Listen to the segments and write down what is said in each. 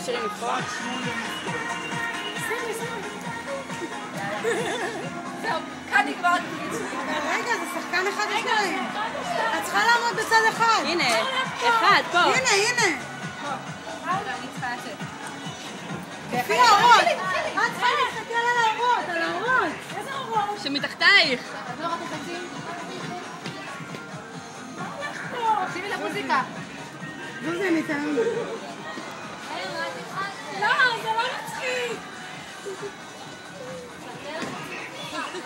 שירים לבחור. זהו, כאן נגמר את רגע, זה שחקן אחד ושניים. את צריכה לעמוד בצד אחד. הנה, אחד, פה. הנה, הנה. אני צריכה לצאת. לפי האורות. את צריכה להסתכל על האורות, על האורות. איזה אורות? שמתחתייך. את לא רואה את החצים? תקשיבי למוזיקה. זה ניתן. לא, זה לא מצחיק.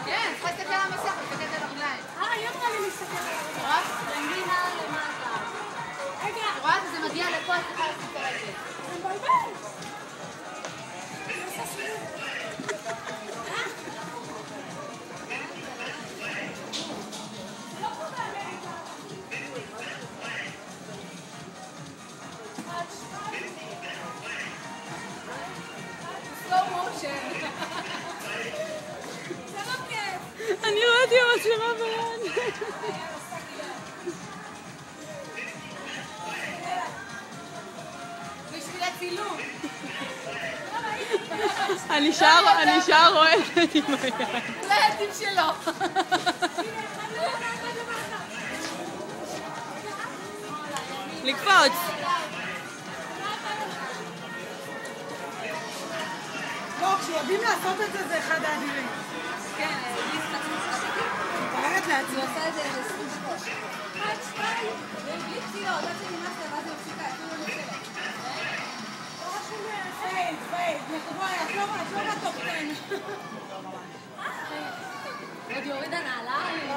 כן, צריכה להסתכל על המסך, להסתכל על הרגליים. היא אמרה לי להסתכל על האורות. רגע. רואה שזה מגיע לפה, את צריכה לשים את הרגל. זה מבלבל. אני רואה אותי במצלמה ביד. בשביל הצילום. אני שעה רועדת עם היד. זה העתיד שלו. לקפוץ. לא, כשיודעים לעשות את זה, זה אחד האדירים. כן, אני מתארת לעצמי. אני עושה את זה איזה 20 דקות. 1, 2, ובלי פסיעות, עד שנמאס להם, אז היא מפסיקה, אפילו לא נצלת. את לא בטופ 10. עוד יוריד הנעלה?